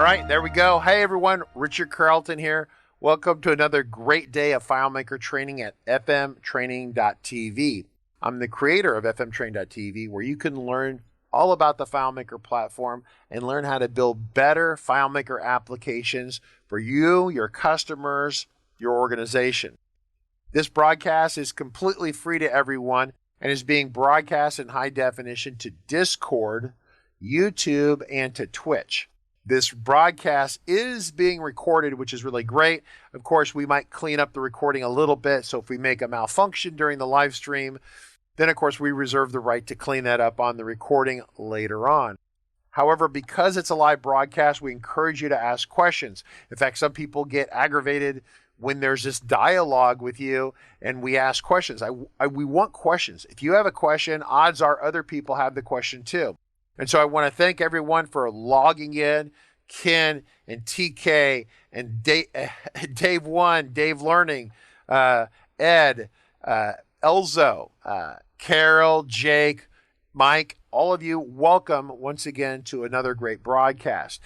right, there we go. Hey everyone, Richard Carlton here. Welcome to another great day of FileMaker training at fmtraining.tv. I'm the creator of fmtraining.tv, where you can learn all about the FileMaker platform and learn how to build better FileMaker applications for you, your customers, your organization. This broadcast is completely free to everyone and is being broadcast in high definition to Discord, YouTube, and to Twitch. This broadcast is being recorded, which is really great. Of course, we might clean up the recording a little bit, so if we make a malfunction during the live stream, then of course we reserve the right to clean that up on the recording later on. However, because it's a live broadcast, we encourage you to ask questions. In fact, some people get aggravated when there's this dialogue with you and we ask questions. We want questions. If you have a question, odds are other people have the question too. And so I want to thank everyone for logging in, Ken and TK and Dave One, Dave Learning, Ed, Elzo, Carol, Jake, Mike, all of you, welcome once again to another great broadcast.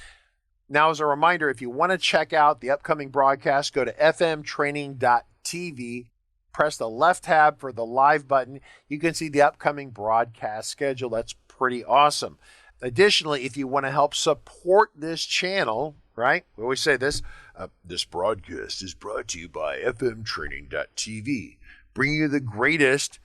Now, as a reminder, if you want to check out the upcoming broadcast, go to fmtraining.tv, press the left tab for the live button. You can see the upcoming broadcast schedule. That's pretty awesome. Additionally, if you want to help support this channel, right? We always say this, this broadcast is brought to you by fmtraining.tv, bringing you the greatest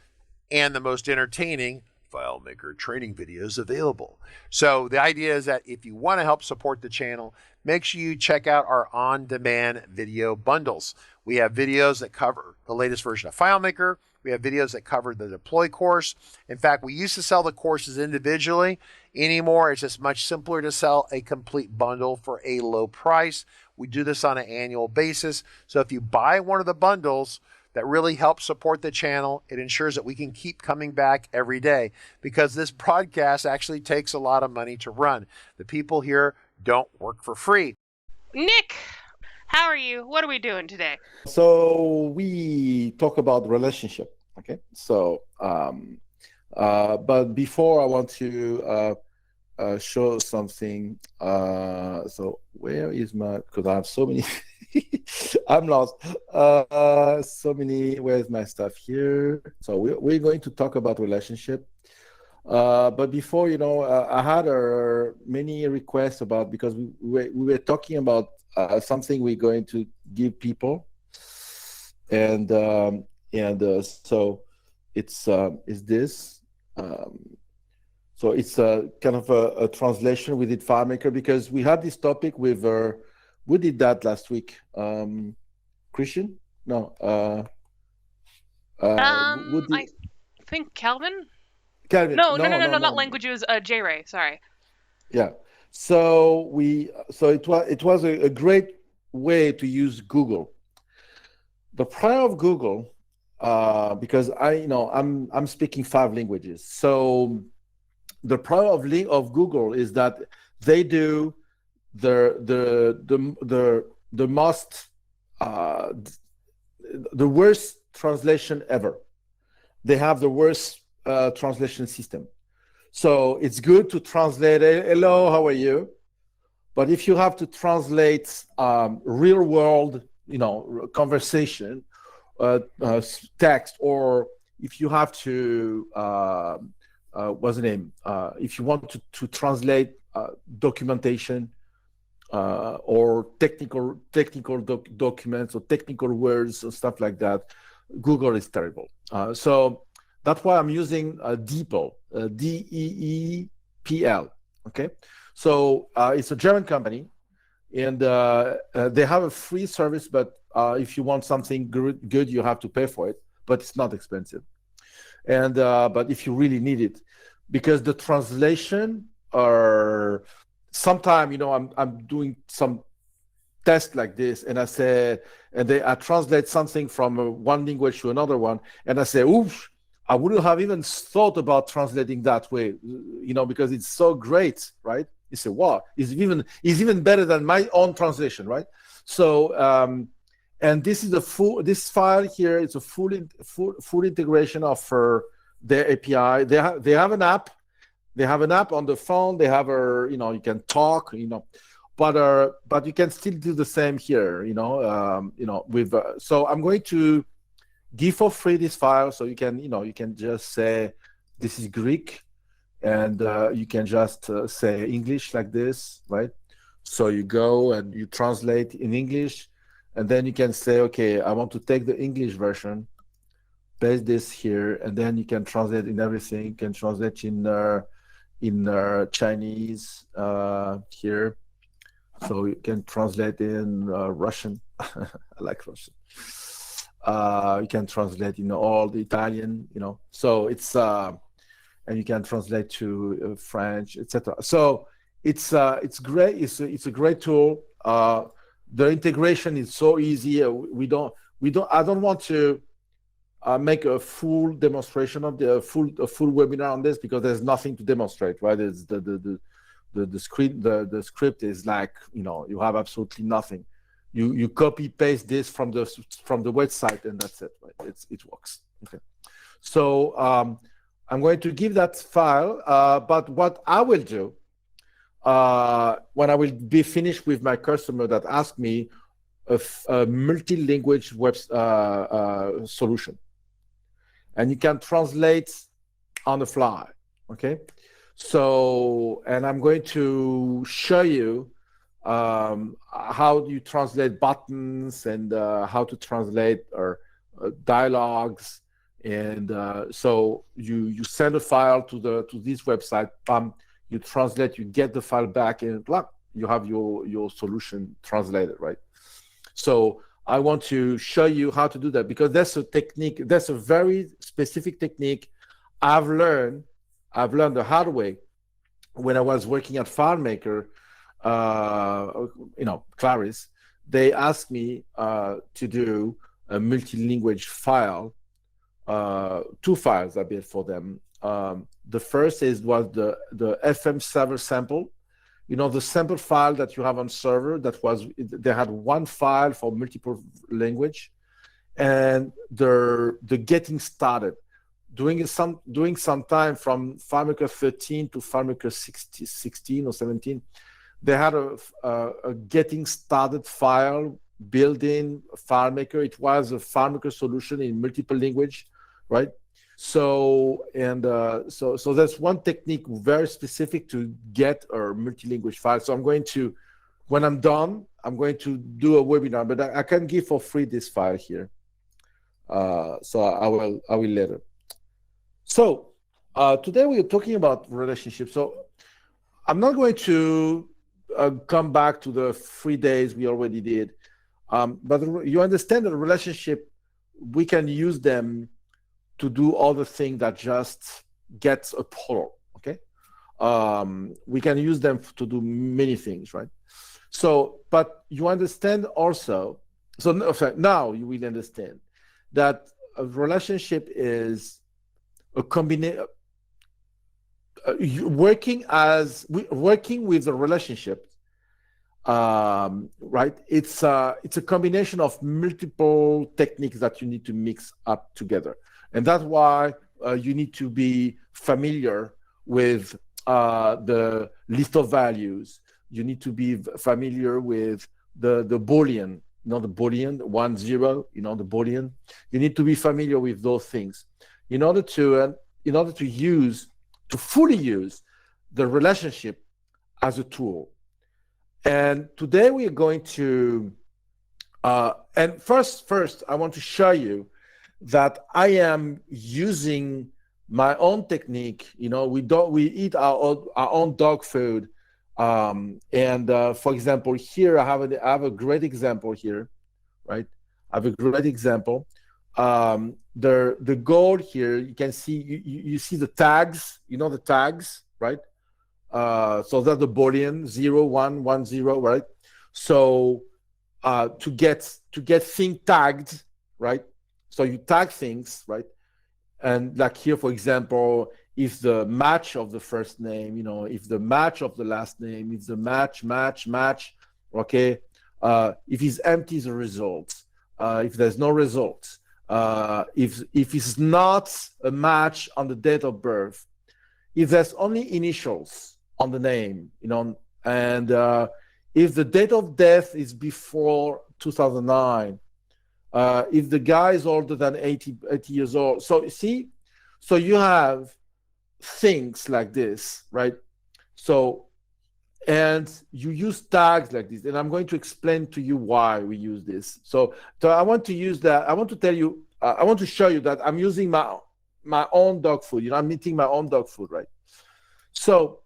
and the most entertaining FileMaker training videos available. So the idea is that if you want to help support the channel, make sure you check out our on-demand video bundles. We have videos that cover the latest version of FileMaker. We have videos that cover the deploy course. In fact, we used to sell the courses individually. Anymore, it's just much simpler to sell a complete bundle for a low price. We do this on an annual basis. So if you buy one of the bundles, that really helps support the channel. It ensures that we can keep coming back every day, because this broadcast actually takes a lot of money to run. The people here don't work for free. Nick, how are you? What are we doing today? So we talk about relationship, okay? So, but before I want to show something. So where is my, because I have so many, I'm lost. So many, where's my stuff here? So we're going to talk about relationship. But before, I had many requests about, because we were talking about something we're going to give people. And so it's this. So it's a kind of a translation. We did FileMaker because we had this topic with, we did that last week. Christian? No. I think Calvin? Calvin. No, not language. It was J-Ray, sorry. Yeah. So it was a great way to use Google. The prior of Google, because I'm speaking 5 languages. So the problem of Google is that they do the most the worst translation ever. They have the worst translation system. So it's good to translate hello, how are you? But if you have to translate real world, conversation, text, or if you have to what's the name? If you want to translate documentation or technical documents or technical words or stuff like that, Google is terrible. So that's why I'm using DeepL, DEEPL. Okay, so it's a German company, and they have a free service, but if you want something good, you have to pay for it. But it's not expensive. And but if you really need it, because the translation are sometimes, I'm doing some test like this, and I translate something from one language to another one, and I say, oof, I wouldn't have even thought about translating that way, because it's so great, right? You say, wow, it's even better than my own translation, right? So and this is this file here is a full integration of their API. They have an app. They have an app on the phone. They have you can talk, but you can still do the same here, with so I'm going to give for free this file, so you can just say this is Greek, and you can just say English like this, right? So you go and you translate in English, and then you can say, okay, I want to take the English version, paste this here, and then you can translate in everything. You can translate in Chinese here. So you can translate in Russian. I like Russian. You can translate in all the Italian, So it's and you can translate to French, etc. So it's great. It's a great tool. The integration is so easy. I don't want to make a full demonstration of a full webinar on this, because there's nothing to demonstrate, right? It's the script is like, you have absolutely nothing. You copy paste this from the website, and that's it, right? It works. Okay. So I'm going to give that file, but what I will do when I will be finished with my customer that asked me a multi-language web solution, and you can translate on the fly. Okay. So, and I'm going to show you how you translate buttons, and how to translate or dialogues, and so you send a file to this website. You translate, you get the file back, and you have your solution translated, right? So I want to show you how to do that, because that's a technique. That's a very specific technique I've learned the hard way when I was working at FileMaker. Claris, they asked me to do a multi-language file, 2 files I built for them. The first was the FM server sample. The sample file that you have on server, they had one file for multiple language, and the getting started. Doing some time from FileMaker 13 to FileMaker 16 or 17, they had a getting started file built in FileMaker. It was a FileMaker solution in multiple language, right? So so that's one technique very specific to get a multi-language file. So when I'm done, I'm going to do a webinar, but I can give for free this file here. So I will later. So today we are talking about relationships. So I'm not going to come back to the 3 days we already did, but you understand that a relationship, we can use them to do all the things that just gets a total. Okay, we can use them to do many things, right? So, but you understand also. So now you will understand that a relationship is a combination. Working with a relationship, right? It's a combination of multiple techniques that you need to mix up together, and that's why you need to be familiar with the list of values. You need to be familiar with the Boolean, the Boolean 1, 0. The Boolean. You need to be familiar with those things in order to fully use the relationship as a tool. And today we are going to, and first, I want to show you that I am using my own technique. We eat our own dog food. For example, here I have a great example here, right? I have a great example. The goal here, you can see, you see the tags, the tags, right? So that's the Boolean 0, 1, 1, 0, right? So to get thing tagged, right? So you tag things, right? And like here, for example, if the match of the first name, if the match of the last name, if the match, okay? If it's empty, the result. If there's no result. If it's not a match on the date of birth, if there's only initials on the name, and if the date of death is before 2009, if the guy is older than 80 years old. So you see, so you have things like this, right? So, and you use tags like this, and I'm going to explain to you why we use this. So I want to use that. I want to tell you, I want to show you that I'm using my own dog food. I'm eating my own dog food, right? So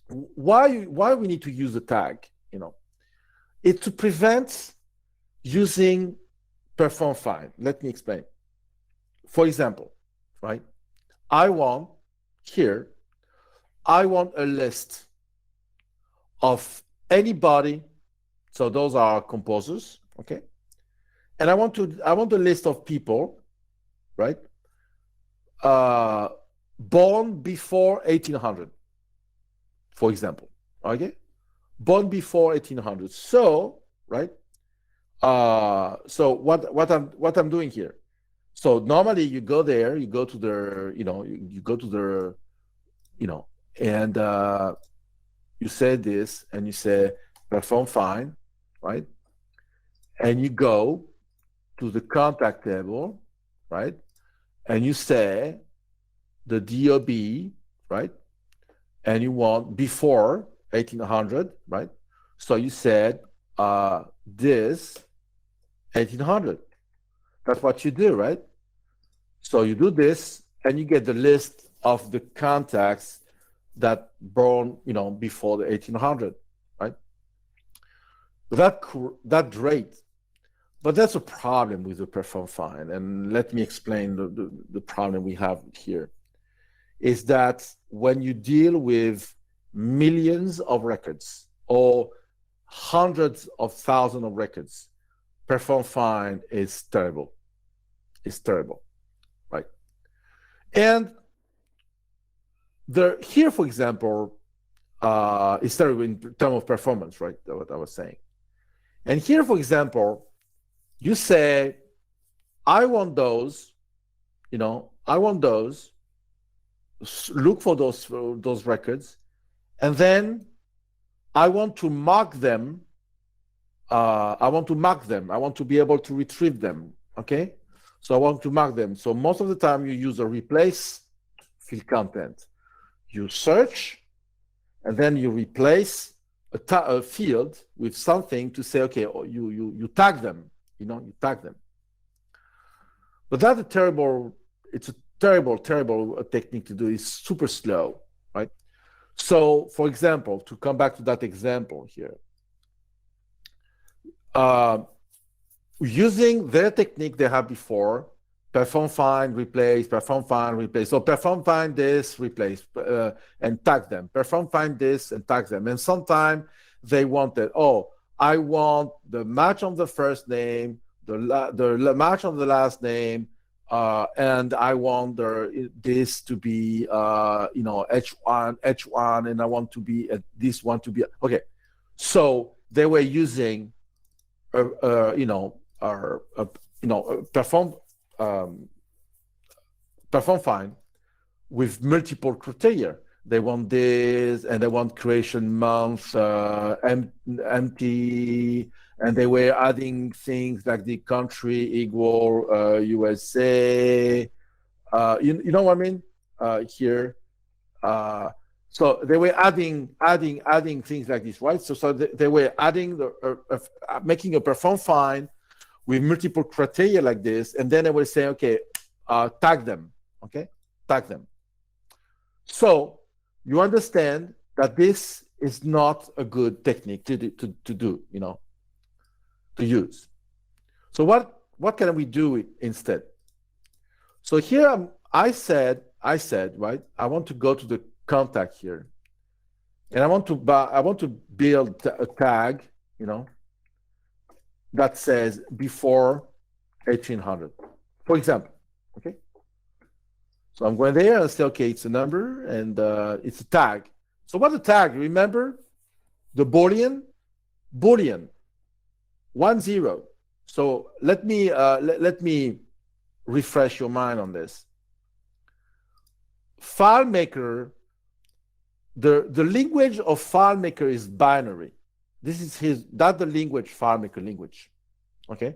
why we need to use a tag? It's to prevent using perform find. Let me explain. For example, right? I want a list of anybody. So those are composers, okay? And I want a list of people, right? Born before 1800, for example, okay? Born before 1800. So, right? So what I'm doing here. So normally you go there, you go to the, you go to the, and you say this, and you say perform find, right? And you go to the contact table, right? And you say the DOB, right? And you want before 1800, right? So you said this 1800. That's what you do, right? So you do this, and you get the list of the contacts that born, before the 1800, right? That's great, but that's a problem with the perform find. And let me explain the problem we have here. Is that when you deal with millions of records or hundreds of thousands of records, perform find is terrible. It's terrible, right? And here, for example, is terrible in terms of performance, right? That's what I was saying. And here, for example, you say, I want those, I want those, look for those records, and then I want to mark them. I want to be able to retrieve them, okay? So I want to mark them. So most of the time you use a replace field content. You search, and then you replace a field with something to say, okay, you tag them, you tag them. But that's it's a terrible technique to do. It's super slow, right? So, for example, to come back to that example here, using their technique they have before, perform find, replace, perform find, replace. So perform find this, replace, and tag them. Perform find this and tag them. And sometimes they want that, I want the match on the first name, the match on the last name, and I want this to be, H1, and I want to be this one to be, okay. So they were using, perform find with multiple criteria. They want this, and they want creation month empty, and they were adding things like the country equal USA. You know what I mean here. So they were adding things like this, right? So they were adding making a perform find with multiple criteria like this, and then they will say, okay, tag them, okay, tag them. So you understand that this is not a good technique to do, to use. So what can we do instead? So here I said, right, I want to go to the contact here, and I want to build a tag, that says before 1800, for example, okay? So I'm going there and say, okay, it's a number, and it's a tag. So what's a tag? Remember the Boolean 10. So let me refresh your mind on this. FileMaker, the language of FileMaker is binary. That's the language, FileMaker language. Okay.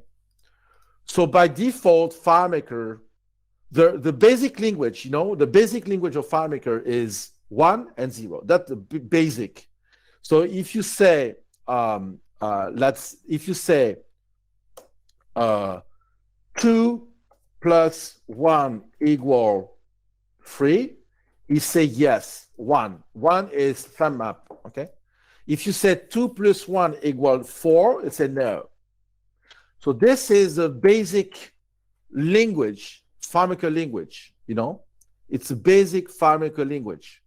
So by default, FileMaker, the basic language, the basic language of FileMaker is 1 and 0. That's the basic. So if you say, if you say 2 plus 1 equal 3, you say yes, 1. 1 is thumb up, okay? If you say 2 plus 1 equal 4, it's a no. So this is a basic language, FileMaker language, It's a basic FileMaker language.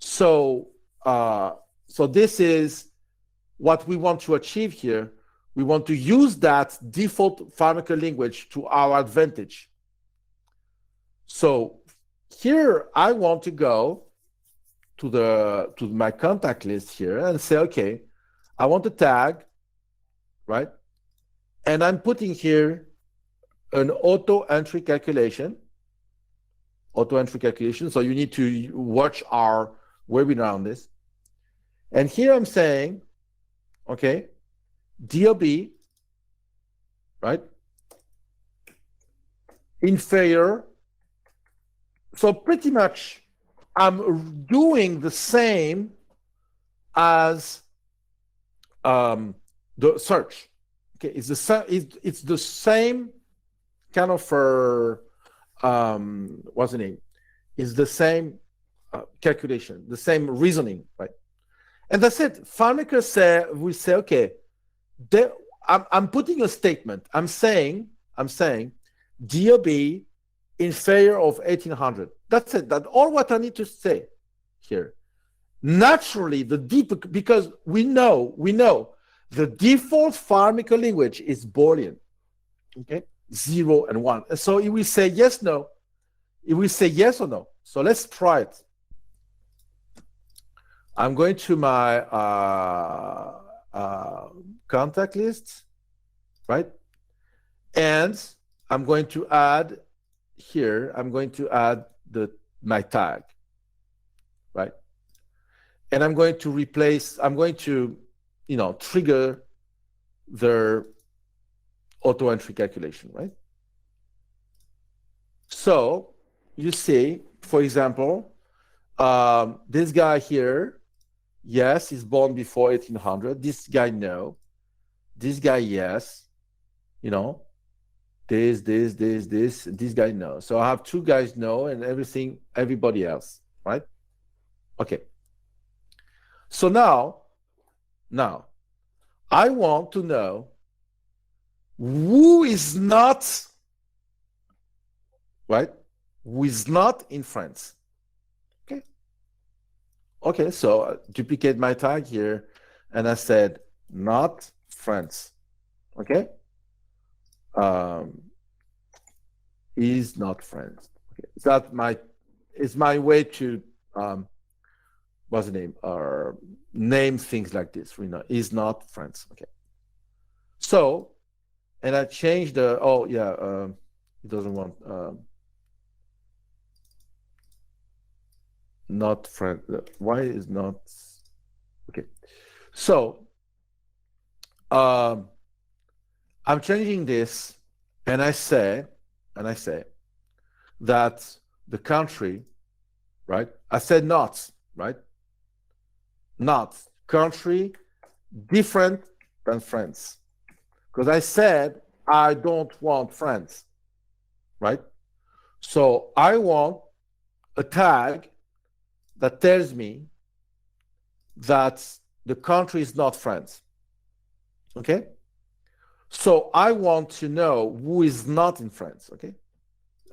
So, so this is what we want to achieve here. We want to use that default FileMaker language to our advantage. So here I want to go to my contact list here and say, okay, I want a tag, right? And I'm putting here an AutoEntry calculation. AutoEntry calculation. So you need to watch our webinar on this. And here I'm saying, okay, DOB, right? Inferior. So pretty much I'm doing the same as the search. Okay, it's the same kind of what's the name? It's the same calculation, the same reasoning, right? And that's it. FileMaker we say, okay, I'm putting a statement. I'm saying DOB inferior of 1800. That's it. That's all what I need to say here. Naturally, because we know the default FileMaker language is Boolean, okay, 0 and 1. And so it will say yes, no. It will say yes or no. So let's try it. I'm going to my contact list, right? And I'm going to add here, I'm going to add my tag, right? And I'm going to trigger the AutoEntry calculation, right? So you see, for example, this guy here, yes, he's born before 1800. This guy, no. This guy, yes. This guy, no. So I have two guys, no, and everybody else, right? Okay. So now, I want to know who is not, right? Who is not in France. Okay. Okay, so duplicate my tag here, and I said not France. Okay. Is not France. Okay. It's my way to what's the name? Name things like this. Is not France. Okay. So, and I changed the it doesn't want not France. Why is not okay? So I'm changing this, and I say that the country, right? I said not, right? Not country different than France, because I said I don't want France, right? So I want a tag that tells me that the country is not France. Okay? So I want to know who is not in France. Okay?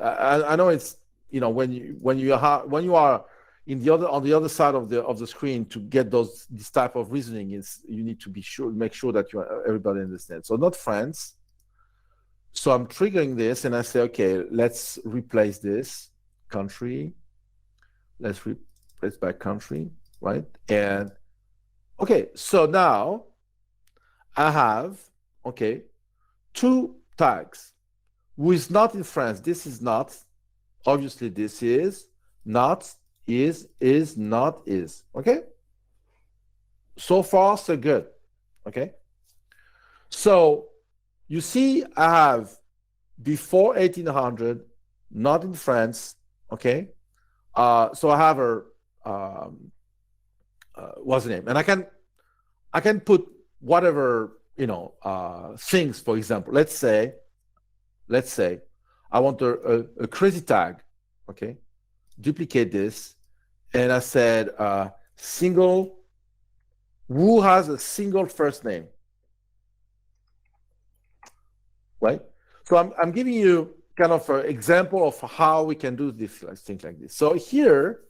I know it's when you are on the other side of the screen to get this type of reasoning, you need to make sure that everybody understands. So not France. So I'm triggering this, and I say, okay, let's replace this country. Let's replace by country, right? And okay, so now I have two tags. Who is not in France? This is not. Obviously, this is not. Is not is. Okay. So far, so good. Okay. So you see, I have before 1800, not in France. Okay. So I have a what's the name, and I can put whatever things. For example, let's say I want a crazy tag. Okay. Duplicate this, and I said single. Who has a single first name? Right? So I'm giving you kind of an example of how we can do this, things like this. So here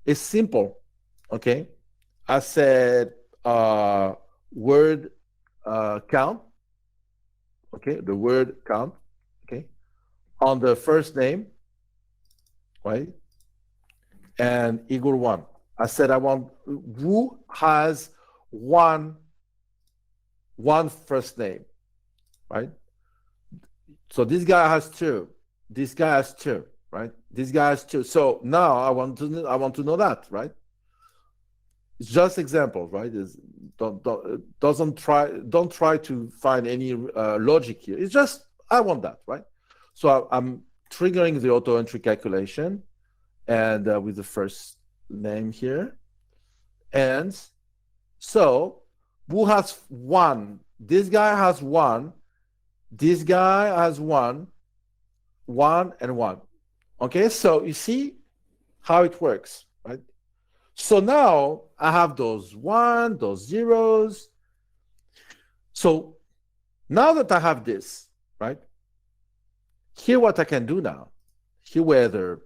it's simple. Okay. I said word count. Okay. The word count. Okay. On the first name. Right. And equal 1. I said I want who has one first name, right? So this guy has 2. This guy has 2, right? This guy has 2. So now I want to know that, right? It's just examples, right? Don't try to find any logic here. It's just I want that, right? So I'm triggering the auto entry calculation, and with the first name here, and so who has 1? This guy has 1. This guy has 1, 1 and 1. Okay, so you see how it works, right? So now I have those 1, those zeros. So now that I have this, right? Here what I can do now, here where the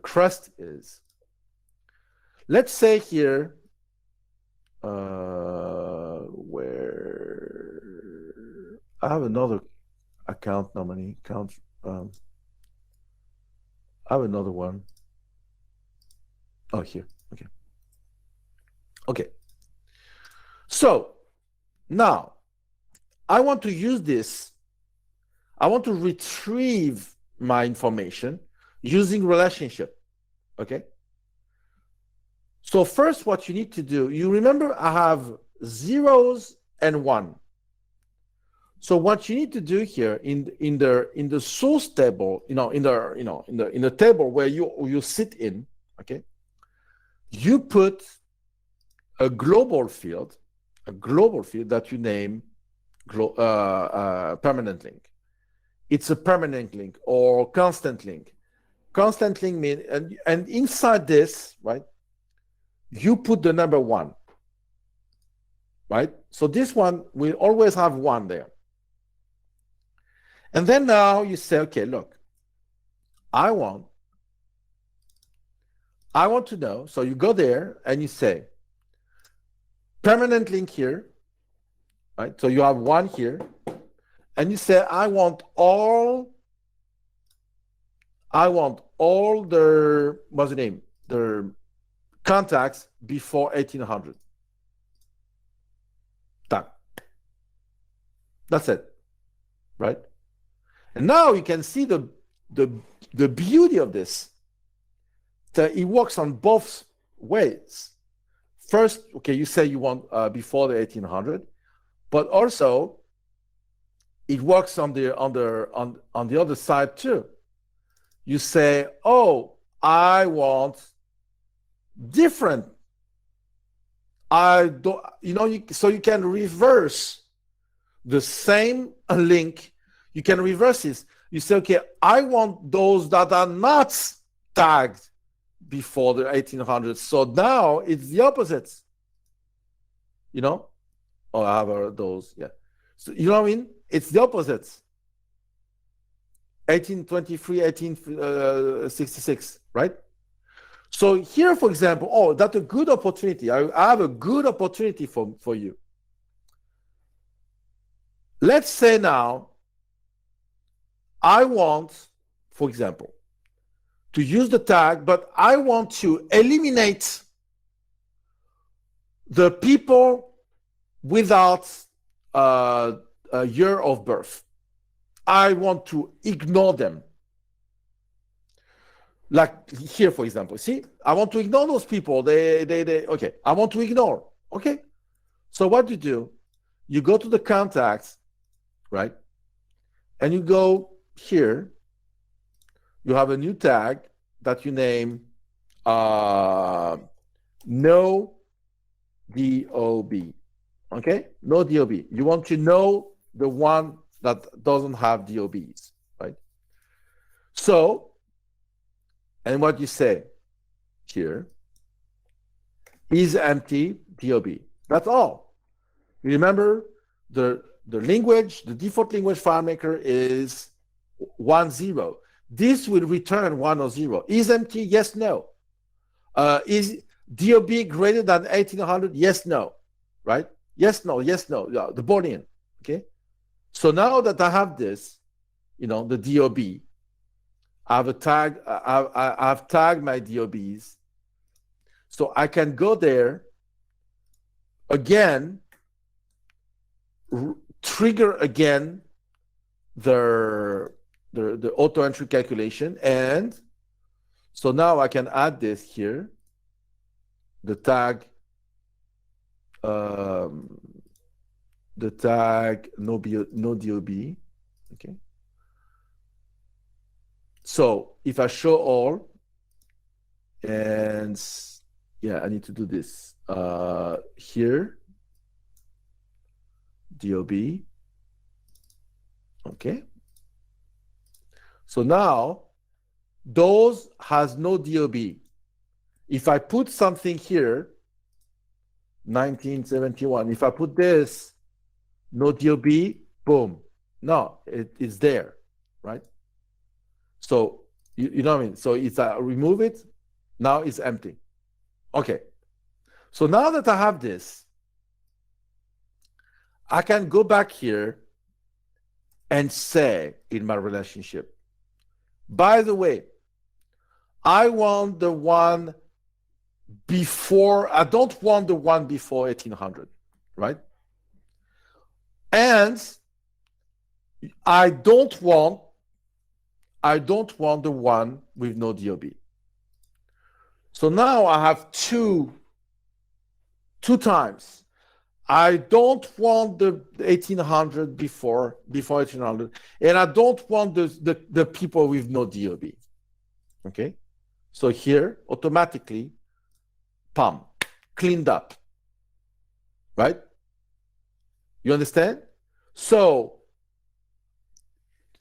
crust is. Let's say here, where I have another account nominee, I have another one. Oh, here, okay. Okay. So now I want to use this. I want to retrieve my information using relationship, okay? So first, what you need to do, you remember I have zeros and 1. So what you need to do here in the source table, in the table where you sit in, okay, you put a global field that you name permanent link. It's a permanent link or constant link. Constant link means, and inside this, right, you put the number 1, right? So this one will always have 1 there. And then now you say, okay, look, I want to know. So you go there and you say permanent link here, right? So you have 1 here, and you say, I want all the, what's the name? The contacts before 1800. Done. That's it, right? And now you can see the beauty of this. That it works on both ways. First, okay, you say you want before the 1800, but also it works on the other side too. You say, oh, I want different. I don't, so you can reverse the same link. You can reverse this. You say, okay, I want those that are not tagged before the 1800s. So now it's the opposite. Oh, I have those, yeah. So you know what I mean? It's the opposite. 1823, 1866, right? So here, for example, oh, that's a good opportunity. I have a good opportunity for you. Let's say now, I want, for example, to use the tag, but I want to eliminate the people without a year of birth. I want to ignore them. Like here, for example, see, I want to ignore those people. Okay, I want to ignore. Okay. So what you do, you go to the contacts, right? And you go here. You have a new tag that you name no DOB. Okay? No DOB. You want to know the one that doesn't have DOBs, right? So, and what you say here is empty DOB. That's all. You remember the language, the default language FileMaker is 10. This will return 1 or 0. Is empty? Yes, no. Is DOB greater than 1800? Yes, no. Right? Yes, no, yes, no. Yeah, the Boolean. Okay. So now that I have this, the DOB, I have a tag. I've tagged my DOBs, so I can go there again, trigger again the AutoEntry calculation, and so now I can add this here, the tag no DOB. Okay. So if I show all, and yeah, I need to do this here, DOB. Okay. So now those has no DOB. If I put something here, 1971, if I put this, no DOB, boom. No, it is there, right? So you know what I mean? So it's remove it, now it's empty. Okay. So now that I have this, I can go back here and say in my relationship, by the way, I want the one before, I don't want the one before 1800, right? And I don't want the one with no DOB. So now I have two times. I don't want the 1800 before 1800, and I don't want the people with no DOB. Okay, so here automatically, pam, cleaned up, right? You understand? So,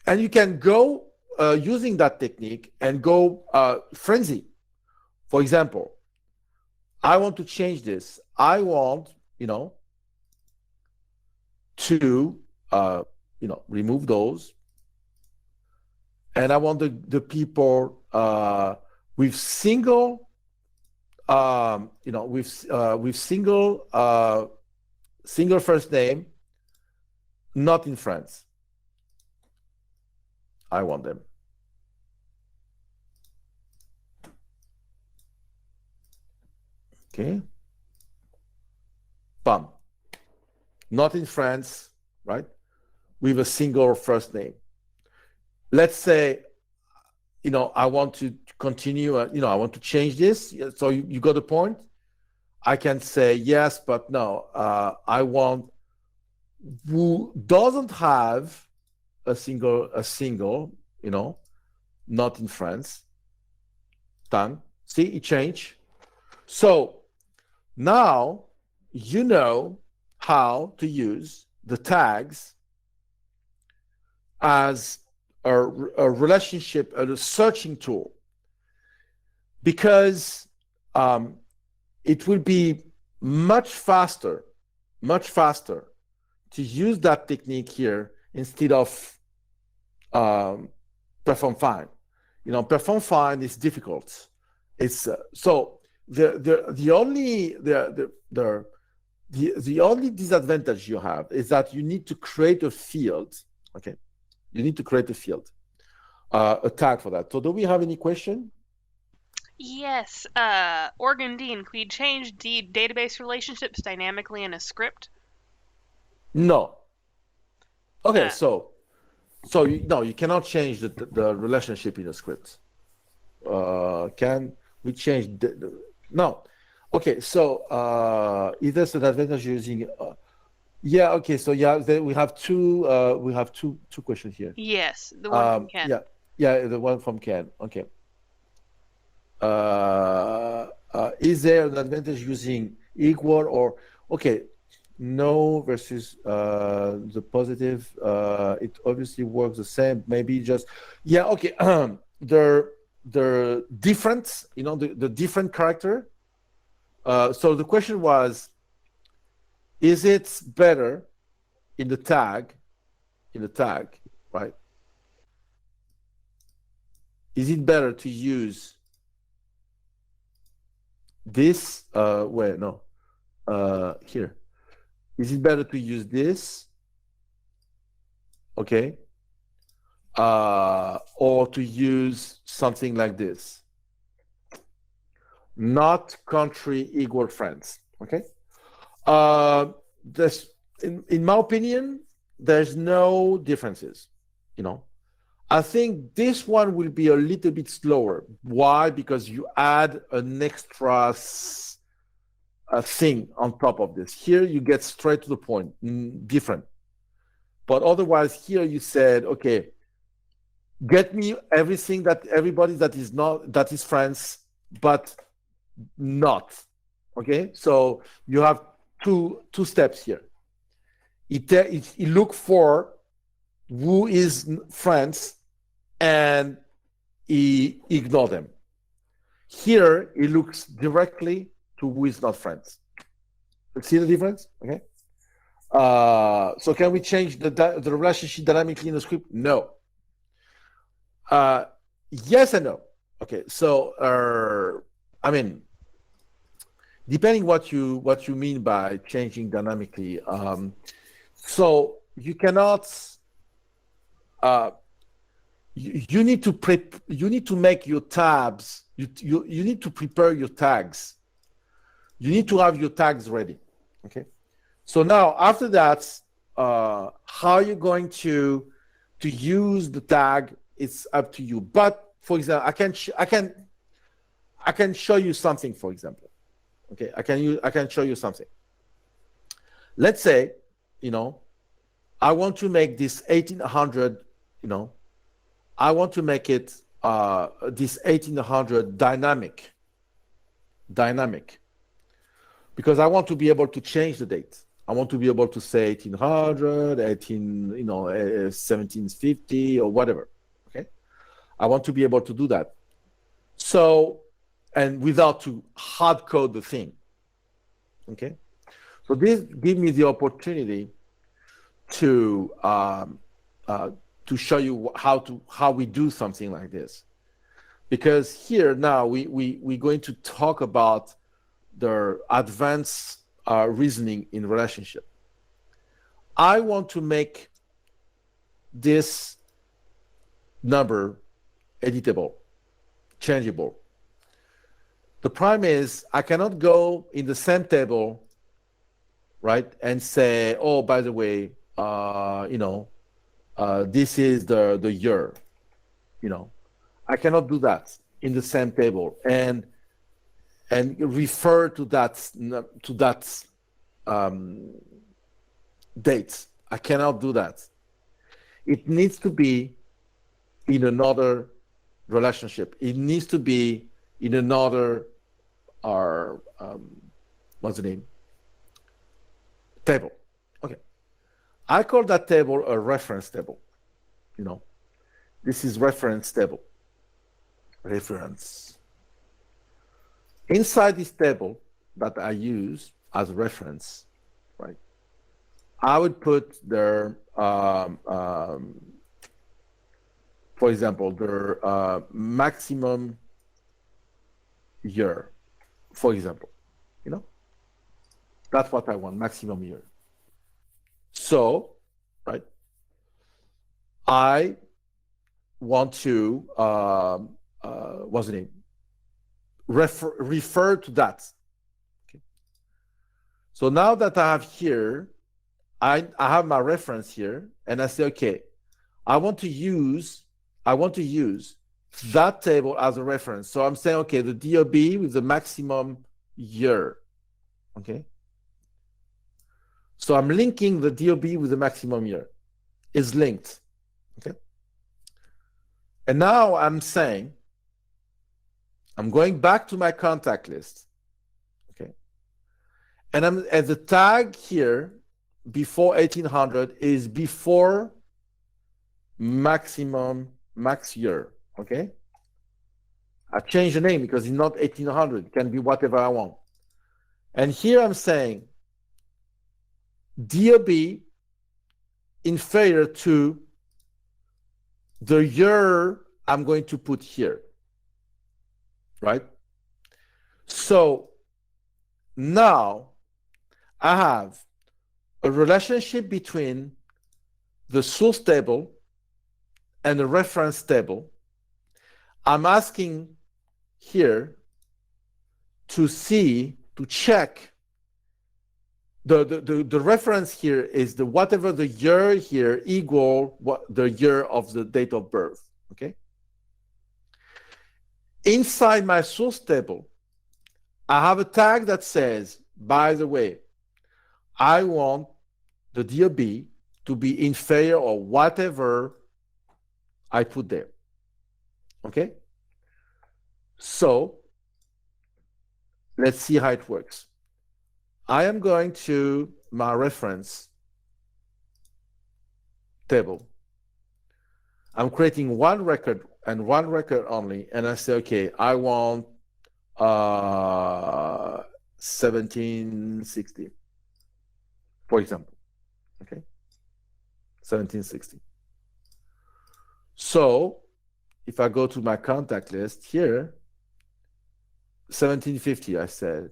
and you can go using that technique and go frenzy. For example, I want to change this. I want, to remove those, and I want the people with single with single first name, not in France. I want them. Okay. Bam. Not in France, right? With a single first name. Let's say, I want to continue, I want to change this. So you got the point? I can say yes, but no. I want who doesn't have a single, not in France. Done. See, it changed. So now you know how to use the tags as a relationship, a searching tool, because it will be much faster to use that technique here instead of perform find. Perform find is difficult. It's so the only disadvantage you have is that you need to create a field. Okay, you need to create a field, a tag for that. So do we have any question? Yes. Organ Dean, could we change the database relationships dynamically in a script? No. Okay, so you cannot change the relationship in a script. Can we change no? Okay, so is there an advantage using? Yeah. Okay. So yeah, we have two questions here. Yes, the one from Ken. Yeah, the one from Ken. Okay. Is there an advantage using equal or okay? No versus the positive. It obviously works the same. Maybe just yeah. Okay. The different. You know the different character. So the question was, is it better in the tag, right? Is it better to use this? Wait, no. Here. Is it better to use this? Okay. Or to use something like this? Not country equal friends. Okay. This, in my opinion, there's no differences. You know, I think this one will be a little bit slower. Why? Because you add an extra thing on top of this. Here you get straight to the point, different. But otherwise, here you said, okay, get me everything that everybody that is friends, but not. Okay, so you have two steps here. It look for who is friends and he ignore them. Here it looks directly to who is not friends. See the difference? Okay. So can we change the relationship dynamically in the script? No. Yes and no. Okay. So I mean, depending what you mean by changing dynamically. So you cannot. You need to make your tabs. You need to prepare your tags. You need to have your tags ready. Okay. So now after that, how you're going to use the tag, it's up to you. But for example, I can show you something. For example, okay, I can show you something. Let's say, I want to make this 1800. I want to make it this 1800 dynamic, because I want to be able to change the date. I want to be able to say 1800, 1750 or whatever. Okay, I want to be able to do that. So, and without to hard code the thing. Okay, so this gives me the opportunity to show you how we do something like this, because here now we're going to talk about the advanced reasoning in relationship. I want to make this number editable, changeable. The problem is I cannot go in the same table, right, and say, oh, by the way, this is the year. I cannot do that in the same table and refer to that date. I cannot do that. It needs to be in another relationship. It needs to be in another what's the name? Table. Okay. I call that table a reference table. This is reference table. Reference. Inside this table that I use as reference, right, I would put their, for example, their maximum year, for example. That's what I want, maximum year. So, right, I want to, what's the name? Refer to that. Okay. So now that I have here, I have my reference here, and I say, okay, I want to use that table as a reference. So I'm saying, okay, the DOB with the maximum year. Okay. So I'm linking the DOB with the maximum year. It's linked. Okay. And now I'm saying, I'm going back to my contact list. Okay. And I'm at the tag here before 1800 is before maximum max year. Okay. I changed the name because it's not 1800. It can be whatever I want. And here I'm saying DOB inferior to the year I'm going to put here, right? So now I have a relationship between the source table and the reference table. I'm asking here to check the reference here is the whatever the year here equal what the year of the date of birth. Okay. Inside my source table, I have a tag that says, by the way, I want the DOB to be inferior or whatever I put there. Okay. So let's see how it works. I am going to my reference table. I'm creating one record and one record only. And I say, okay, I want 1760, for example. Okay. 1760. So if I go to my contact list here, 1750, I said,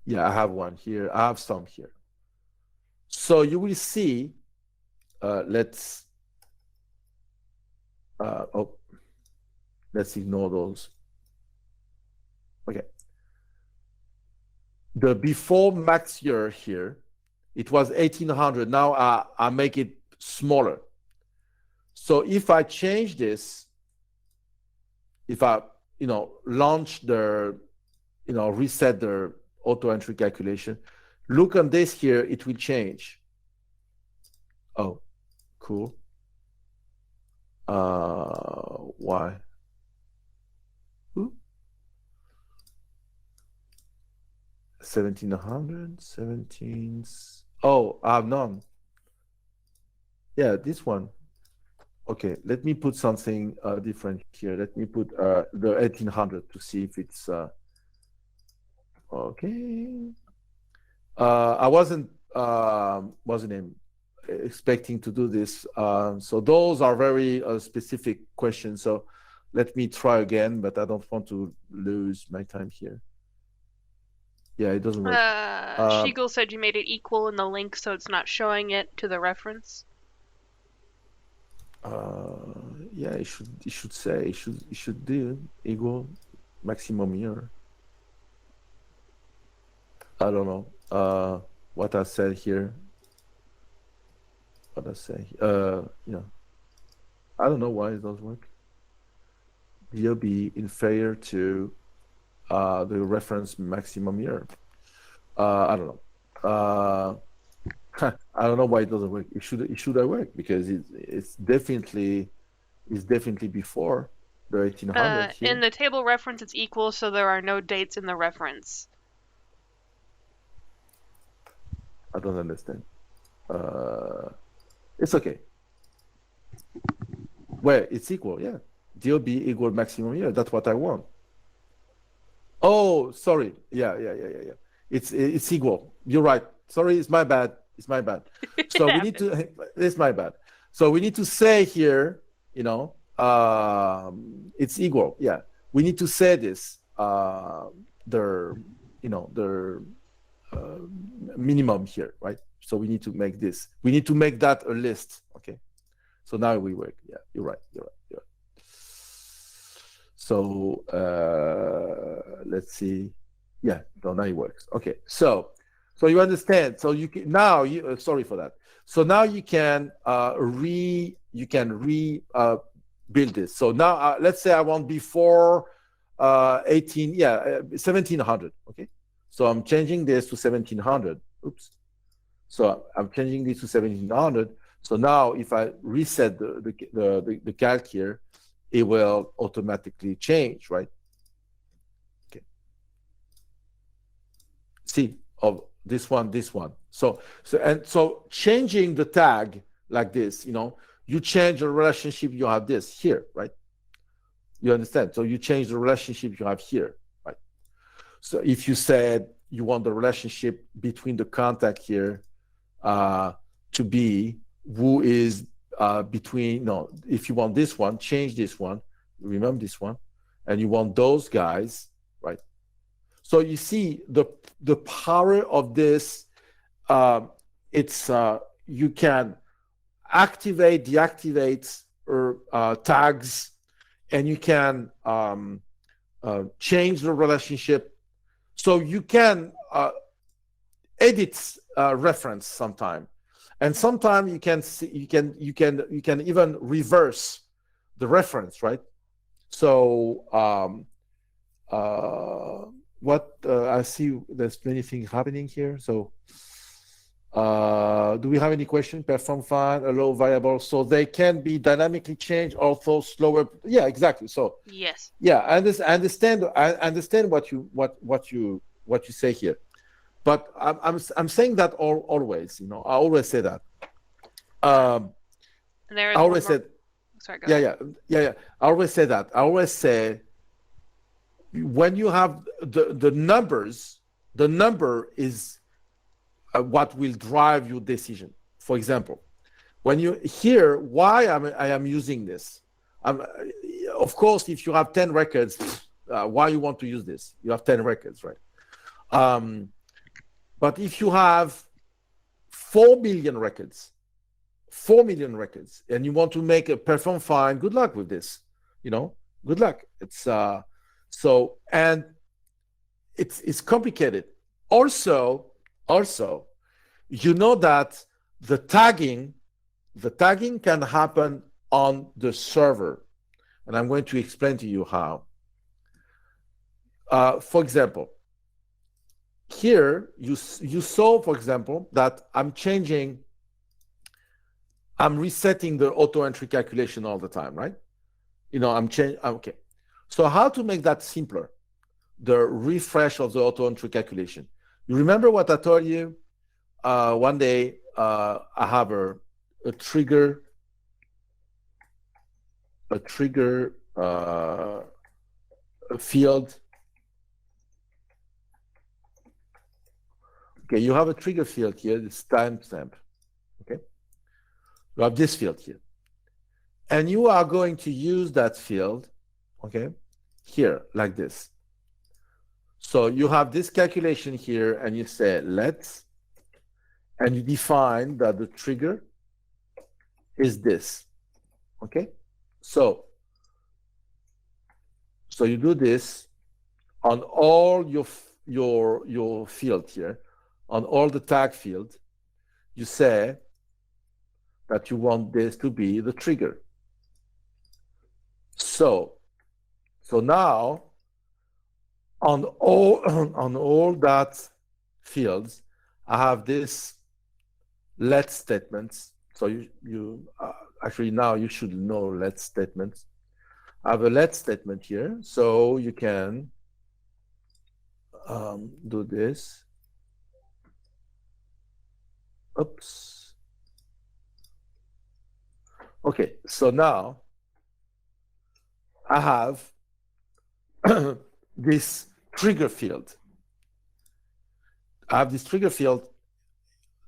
yeah, I have one here. I have some here. So you will see, let's ignore those. Okay. The before max year here, it was 1800. Now I make it smaller. So if I change this, if I, launch the, reset the AutoEntry calculation, look on this here, it will change. Oh, cool. Why? 1700, 17. Oh, I have none. Yeah, this one. Okay, let me put something different here. Let me put the 1800 to see if it's okay. I wasn't expecting to do this. So those are very specific questions. So let me try again, but I don't want to lose my time here. Yeah, it doesn't work. Shiegel said you made it equal in the link, so it's not showing it to the reference. Yeah, it should say it should do equal maximum year. I don't know what I said here. What I say, I don't know why it doesn't work. DOB inferior to the reference maximum year. I don't know. I don't know why it doesn't work. It should have worked because it's definitely before the 1800. In the table reference, it's equal, so there are no dates in the reference. I don't understand. It's okay. Well, it's equal, yeah. DOB equal maximum year. That's what I want. Oh, sorry. Yeah. It's equal. You're right. Sorry, it's my bad. So we need to. It's my bad. So we need to say here, it's equal. Yeah, we need to say this. The minimum here, right? So we need to make this. We need to make that a list. Okay. So now we work. Yeah, you're right. So let's see. Yeah, so now it works. Okay. So you understand. So you can now. Sorry for that. So now you can build this. So now let's say I want before 1700. Okay. So I'm changing this to 1700. Oops. So I'm changing this to 1700. So now if I reset the calc here, it will automatically change, right? Okay. See, of this one. So changing the tag like this, you change the relationship, you have this here, right? You understand? So you change the relationship you have here, right? So if you said you want the relationship between the contact here to be who is between, no, if you want this one, change this one, remember this one, and you want those guys, right? So you see the power of this, it's you can activate, deactivate tags, and you can change the relationship. So you can edit reference sometime, and sometimes you can see, you can even reverse the reference, right? So what I see, there's many things happening here. So do we have any question? Perform find, allow variable, so they can be dynamically changed, although slower. Yeah, exactly. So Yes. yeah, I understand what you say here, but I'm saying that always. I always say that. I always said. Sorry, go ahead. Yeah. I always say that. I always say when you have the numbers, the number is what will drive your decision. For example, when you hear why I am using this, of course, if you have 10 records, why you want to use this? You have 10 records, right? But if you have 4 million records, and you want to make a perform find, good luck with this. Good luck. It's and it's complicated. Also, you know that the tagging can happen on the server, and I'm going to explain to you how. For example, here you saw, for example, that I'm resetting the AutoEntry calculation all the time, right? I'm changing. Okay. So how to make that simpler? The refresh of the AutoEntry calculation. You remember what I told you? One day I have a trigger field. Okay, you have a trigger field here, this timestamp. Okay, you have this field here, and you are going to use that field, okay, here like this. So you have this calculation here, and you say let's, and you define that the trigger is this. Okay, so you do this on all your field here, on all the tag field. You say that you want this to be the trigger. So now on all that fields, I have this let statements. So you actually now you should know let statements. I have a let statement here, so you can do this. Oops. Okay, so now I have this trigger field. I have this trigger field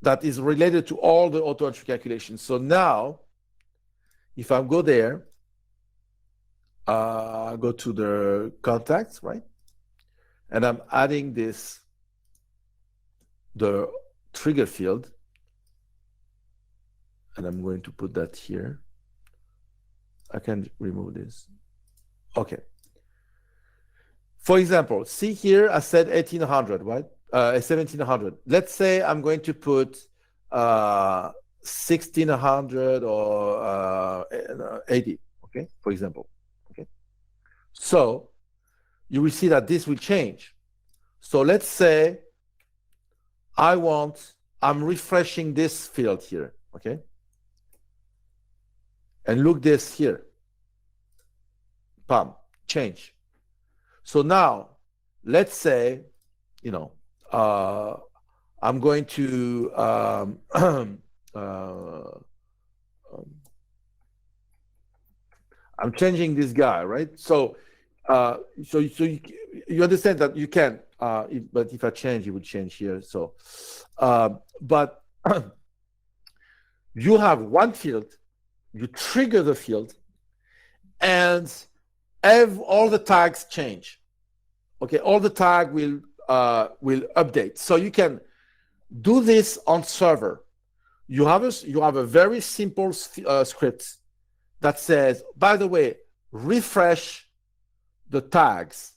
that is related to all the AutoEntry calculations. So now, if I go there, go to the contacts, right? And I'm adding the trigger field. And I'm going to put that here. I can remove this. Okay. For example, see here, I said 1800, right? 1700. Let's say I'm going to put 1600 or 80, okay, for example. Okay. So you will see that this will change. So let's say I'm refreshing this field here, okay? And look this here. Bam, change. So now, let's say, I'm going to I'm changing this guy, right? So you understand that you can, but if I change, it would change here. So, but you have one field, you trigger the field, and all the tags change. Okay, all the tag will update. So you can do this on server. You have a very simple script that says, by the way, refresh the tags.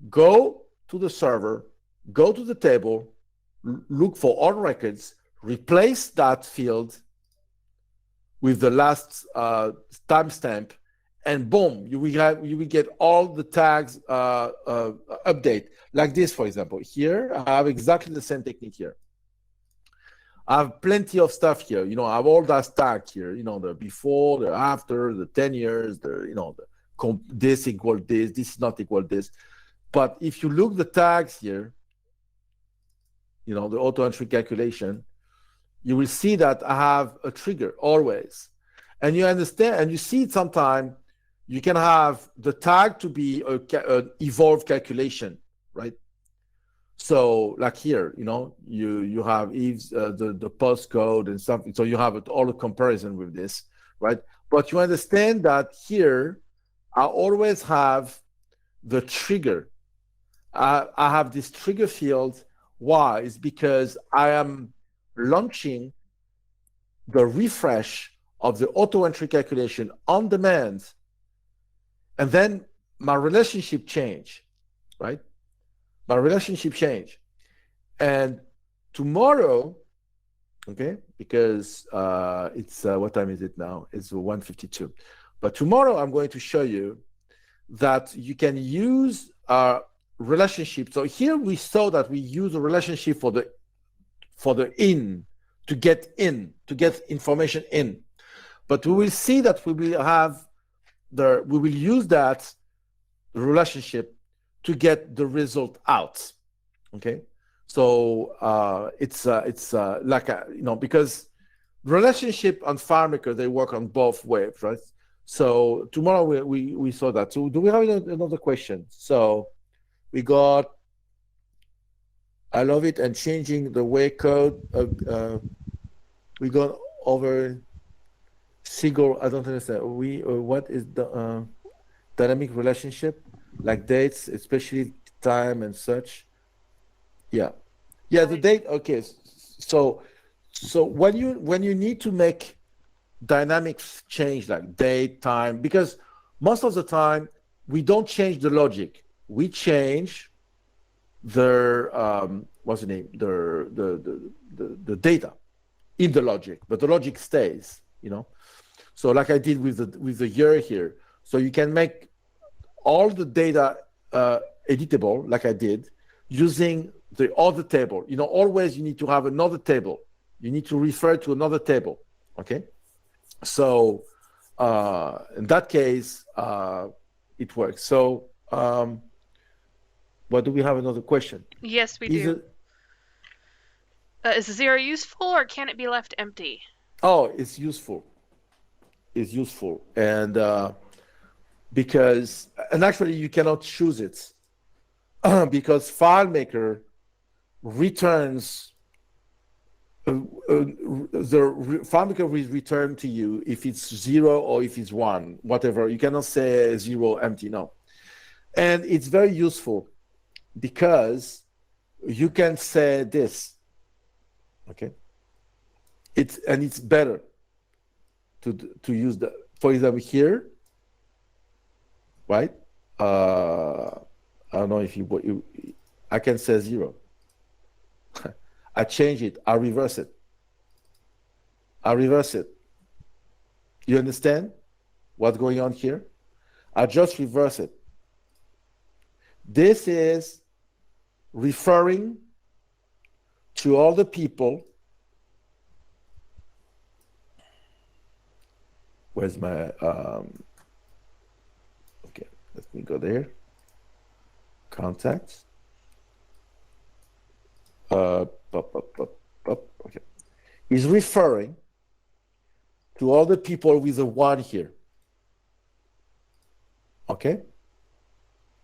Go to the server, go to the table, look for all records, replace that field with the last timestamp, and boom, you will get all the tags update. Like this, for example. Here, I have exactly the same technique here. I have plenty of stuff here. I have all that tag here. The before, the after, the 10 years, this equal this is not equal this. But if you look the tags here, the AutoEntry calculation, you will see that I have a trigger always. And you understand, and you see sometimes you can have the tag to be an evolved calculation, right? So like here, you have the postcode and something. So you have all the comparison with this, right? But you understand that here, I always have the trigger. I have this trigger field. Why? It's because I am launching the refresh of the AutoEntry calculation on demand, and then my relationship change, right? My relationship change. And tomorrow, okay, because it's what time is it now? It's 1:52. But tomorrow I'm going to show you that you can use a relationship. So here we saw that we use a relationship for the in, to get information in. But we will see that we will use that relationship to get the result out. Okay, so it's like because relationship and FileMaker, they work on both ways, right? So tomorrow we saw that. So do we have another question? So we got, I love it, and changing the way code. We got over single. I don't understand. What is the dynamic relationship, like dates, especially time and such? Yeah, the date. Okay, so when you need to make dynamics change, like date, time, because most of the time we don't change the logic, we change their what's the name, the data in the logic, but the logic stays, So like I did with the year here, so you can make all the data editable, like I did, using the other table. Always you need to have another table. You need to refer to another table, okay? So in that case, it works. So what do we have another question? Yes, we do. Is 0 useful, or can it be left empty? Oh, it's useful. It's useful. And actually you cannot choose it because FileMaker returns FileMaker will return to you if it's 0 or if it's 1, whatever. You cannot say 0 empty, no. And it's very useful because you can say this, okay? It's better to use for example here, right? I don't know if I can say 0. I change it, I reverse it. You understand what's going on here? I just reverse it. This is referring to all the people. Where's my, okay, let me go there. Contacts. Okay. Is referring to all the people with a 1 here. Okay?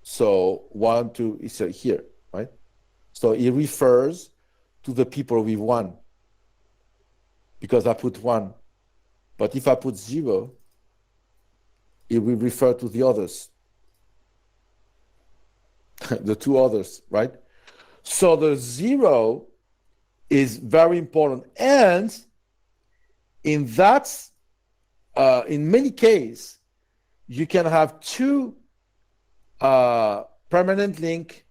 So 1, 2 is here, right? So it refers to the people with 1 because I put 1. But if I put 0, it will refer to the others, the 2 others, right? So the 0 is very important. And in that, in many cases, you can have 2 permanent link,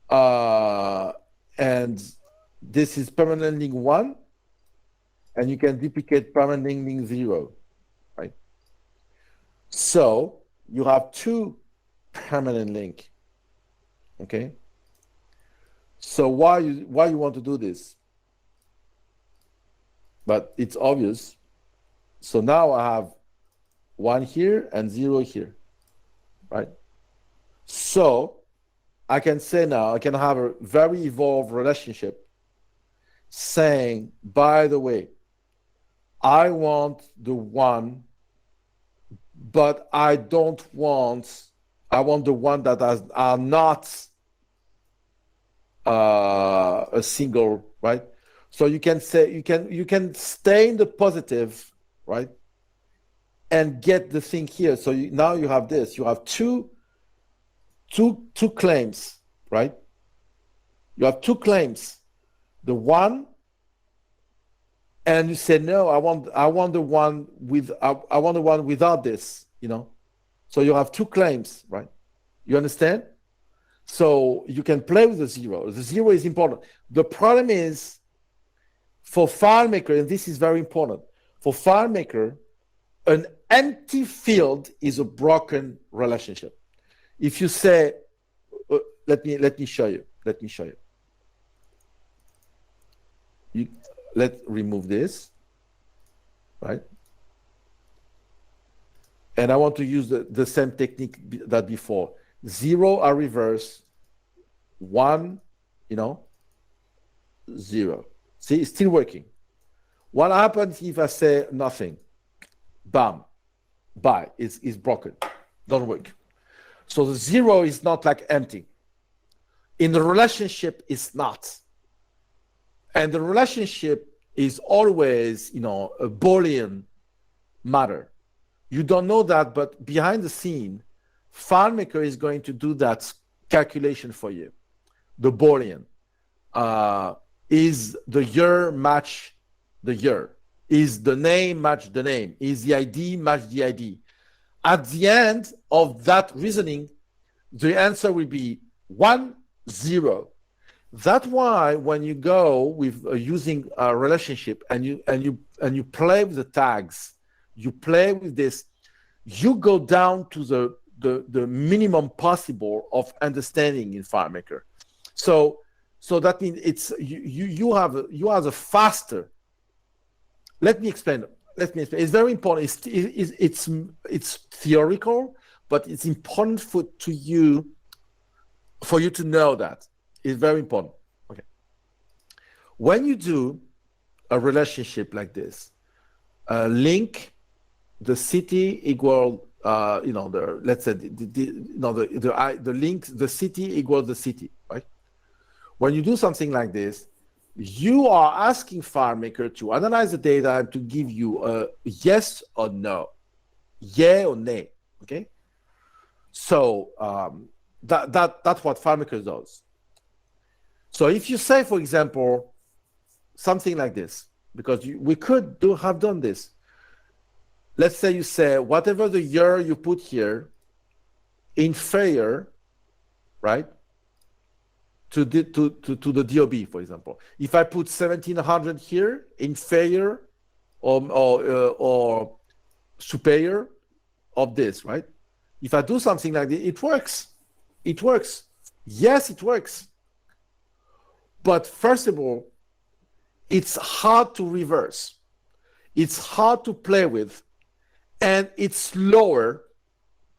and this is permanent link 1, and you can duplicate permanent link 0, right? So you have 2 permanent link, okay? So why you want to do this? But it's obvious. So now I have 1 here and 0 here, right? So I can say now, I can have a very evolved relationship saying, by the way, I want the 1, but I want the 1 that are not a single, right? So you can say, you can stay in the positive, right? And get the thing here. So now you have this, you have two claims, right? You have 2 claims, the 1, and you say, no, I want the one with, I want the one without this, you know? So you have 2 claims, right? You understand? So you can play with the 0. The 0 is important. The problem is for FileMaker, and this is very important, for FileMaker, an empty field is a broken relationship. If you say, let me show you. Let's remove this, right? And I want to use the same technique that before. 0 are reverse, 1, 0. See, it's still working. What happens if I say nothing? Bam, bye, it's broken, don't work. So the 0 is not like empty. In the relationship, it's not. And the relationship is always, a Boolean matter. You don't know that, but behind the scene, FileMaker is going to do that calculation for you. The Boolean is the year match the year, is the name match the name, is the ID match the ID. At the end of that reasoning, the answer will be 1, 0. That's why when you go with using a relationship and you play with the tags, you play with this, you go down to the minimum possible of understanding in FileMaker. So that means it's you have a faster. Let me explain. It's very important. It's theoretical, but it's important for you to know that. It's very important. Okay. When you do a relationship like this, link the city equal let's say the link the city equals the city, right? When you do something like this, you are asking FileMaker to analyze the data and to give you a yes or no, yeah or nay. Okay. So that's what FileMaker does. So if you say, for example, something like this, because we could have done this. Let's say you say whatever the year you put here, inferior, right, to the DOB, for example. If I put 1700 here, inferior or superior of this, right? If I do something like this, it works. It works. Yes, it works. But first of all, it's hard to reverse. It's hard to play with, and it's slower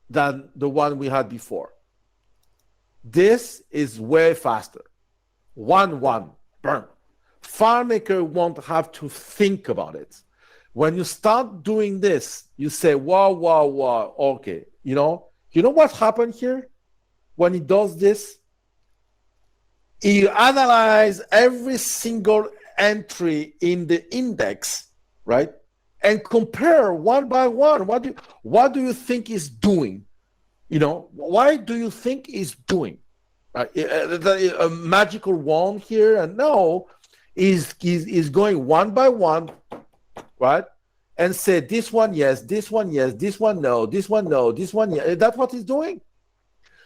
than the one we had before. This is way faster. 1-1, burn. FileMaker won't have to think about it. When you start doing this, you say, wow, okay. You know what happened here? When he does this, he analyzes every single entry in the index, right? And compare one by one. What do you think he's doing? Why do you think he's doing? A magical wand here? And no, he's going one by one, right? And say, this one yes, this one yes, this one no, this one no, this one yes. That's what he's doing.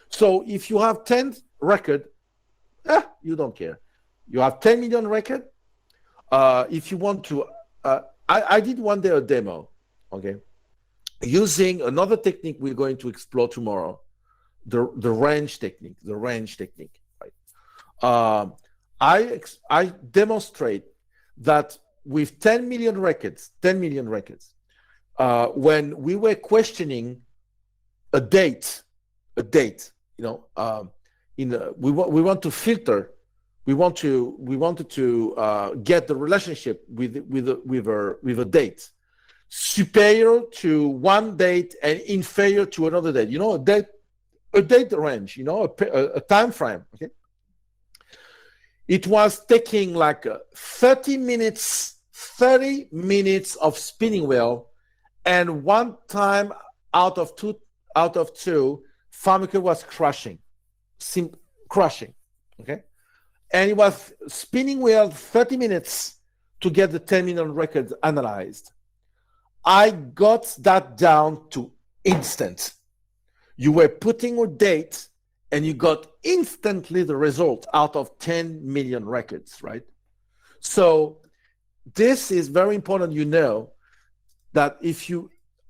So if you have 10 record, you don't care. You have 10 million record. If you want to, I did one day a demo, okay, using another technique we're going to explore tomorrow, the range technique, right? I demonstrate that with 10 million records, when we were questioning a date, we want to filter. We wanted to get the relationship with a date superior to one date and inferior to another date. A date range. A time frame. Okay. It was taking like 30 minutes of spinning wheel, and one time out of two, FileMaker was crashing. Okay. And it was spinning wheel 30 minutes to get the 10 million records analyzed. I got that down to instant. You were putting a date and you got instantly the result out of 10 million records, right? So this is very important, that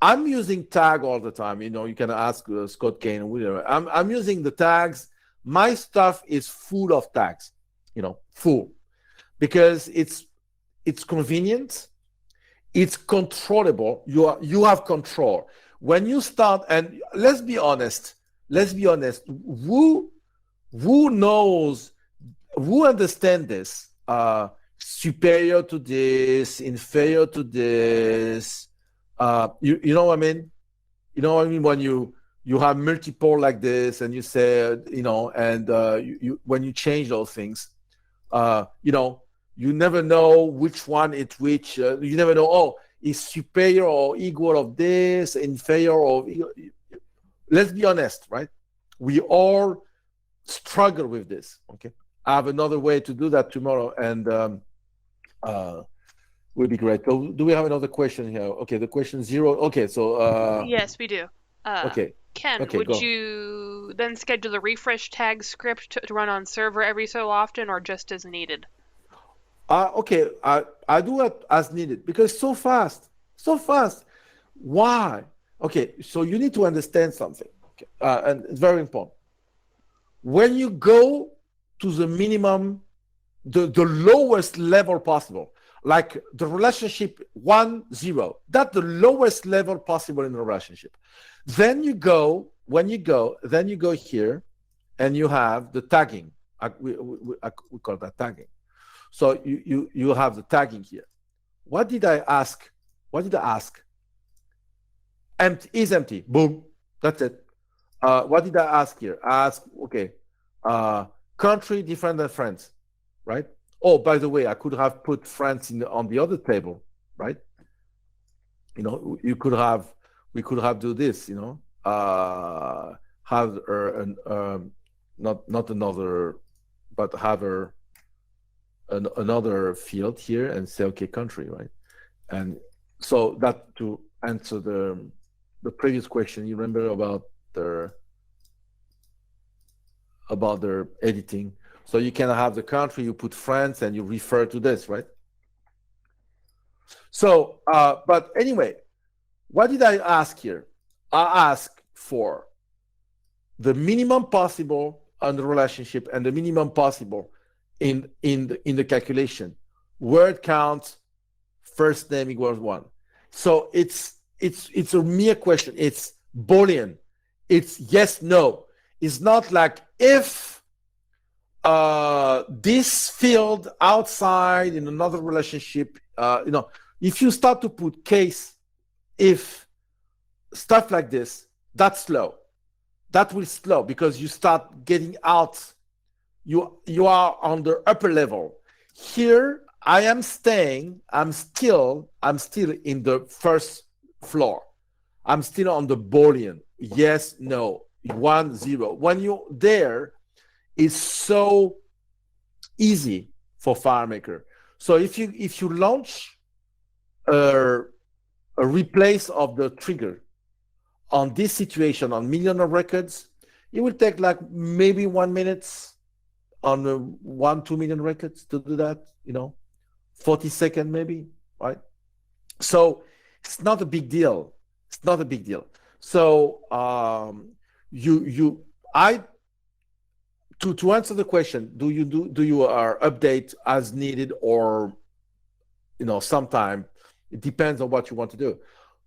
I'm using tag all the time. You can ask Scott Kane or whatever. I'm using the tags. My stuff is full of tags. Full, because it's convenient, it's controllable. You have control when you start. And let's be honest. Who knows? Who understand this? Superior to this, inferior to this. You know what I mean? When you have multiple like this, and you say, and when you change those things. You never know which one it's which. You never know, is superior or equal of this, inferior or... Let's be honest, right? We all struggle with this, okay? I have another way to do that tomorrow, and will be great. So do we have another question here? Okay, the question 0. Okay, so... yes, we do. Okay. Ken, Okay, would go. you then schedule a refresh tag script to run on server every so often, or just as needed? Okay, I do it as needed because so fast. Why? Okay, so you need to understand something, okay? And it's very important. When you go to the minimum, the lowest level possible, like the relationship 1-0, that's the lowest level possible in the relationship. Then you go here, and you have the tagging. We call that tagging. So you have the tagging here. What did I ask? Empty is empty. Boom. That's it. What did I ask here? I asked, okay, country different than France, right? Oh, by the way, I could have put France on the other table, right? We could have do this, have not another, but have another field here and say, okay, country, right? And so that to answer the previous question, you remember about their editing. So you can have the country, you put France, and you refer to this, right? So, but anyway, what did I ask here? I asked for the minimum possible on the relationship and the minimum possible in the calculation. Word count, first name equals 1. So it's a mere question. It's Boolean. It's yes, no. It's not like if this field outside in another relationship, if you start to put case, if, stuff like this, that's slow. That will slow because you start getting out. You are on the upper level. Here, I'm still in the first floor. I'm still on the Boolean. Yes, no, 1, 0. When you're there, it's so easy for FileMaker. So if you launch a replace of the trigger on this situation on million of records, it will take like maybe 1 minute on 1-2 million records to do that, 40 seconds maybe, right? So it's not a big deal. It's not a big deal. So to answer the question, do you update as needed, or sometime it depends on what you want to do.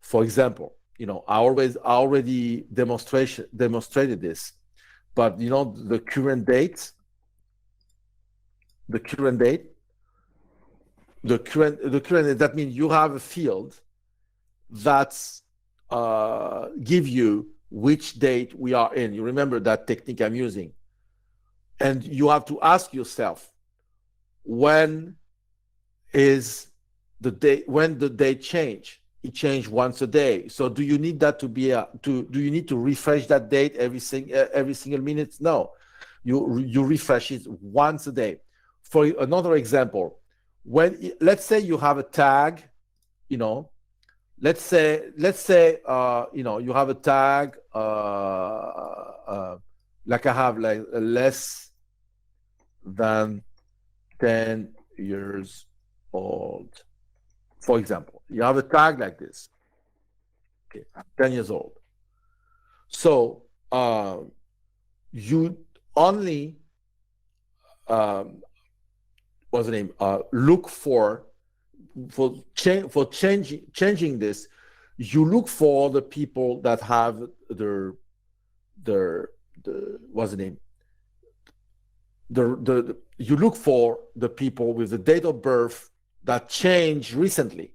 For example, I already demonstrated this, but the current date, that means you have a field that's give you which date we are in. You remember that technique I'm using, and you have to ask yourself, when is the date? When the date change? It changed once a day. So do you need that to be do you need to refresh that date every single minute? No, you refresh it once a day. For another example, let's say you have a tag, let's say you have a tag like I have like less than 10 years old. For example, you have a tag like this. Okay, I'm 10 years old. So you only what's the name? Look for changing this. You look for the people that have the what's the name? You look for the people with the date of birth that changed recently,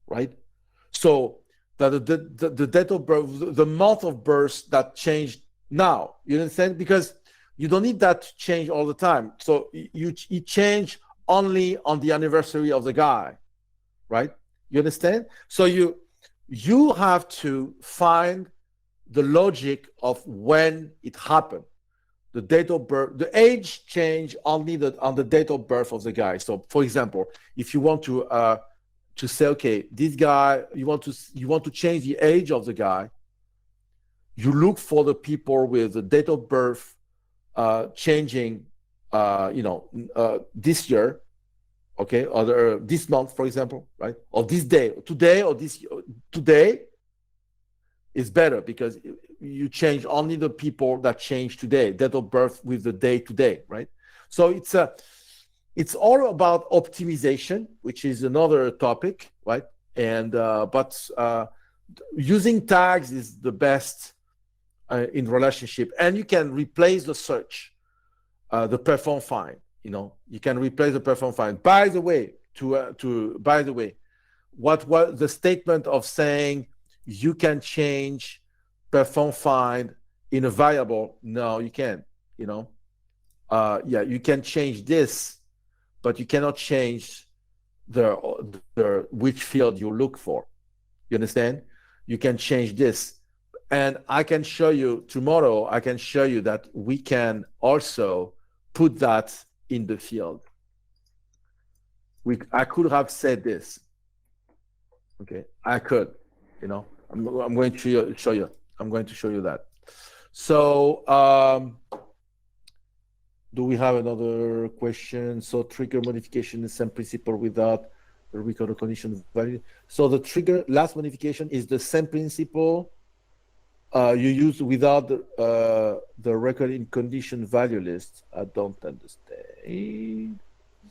right? So that the date of birth, the month of birth that changed now. You understand? Because you don't need that to change all the time. So you change only on the anniversary of the guy, right? You understand? So you have to find the logic of when it happened. The date of birth, the age change only on the date of birth of the guy. So, for example, if you want to say, okay, this guy, you want to change the age of the guy, you look for the people with the date of birth changing, this year, okay, or this month, for example, right, or this day, today, or today is better because you change only the people that change today, date of birth with the day today, right? So it's all about optimization, which is another topic, right? And but using tags is the best in relationship, and you can replace the search, the perform find. You can replace the perform find. By the way, what the statement of saying you can change perform find in a variable? No, you can't. You can change this, but you cannot change the which field you look for. You understand? You can change this, and I can show you tomorrow. I can show you that we can also put that in the field. I could have said this. Okay, I could. I'm going to show you. I'm going to show you that. So, do we have another question? So, trigger modification is same principle without the record condition value. So, the trigger last modification is the same principle you use without the record in condition value list. I don't understand.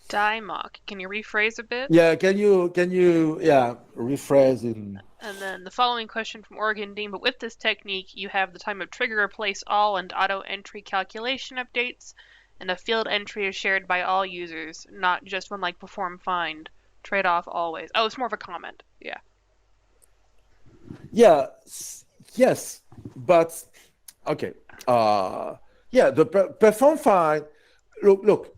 DieMock. Can you rephrase a bit? Yeah, can you rephrase it? And then the following question from Oregon Dean, but with this technique, you have the time of trigger replace all and AutoEntry Calculation updates, and a field entry is shared by all users, not just when like perform find. Trade off always. Oh, it's more of a comment. Yeah. Yeah, yes, but okay. Yeah, the perform find. Look.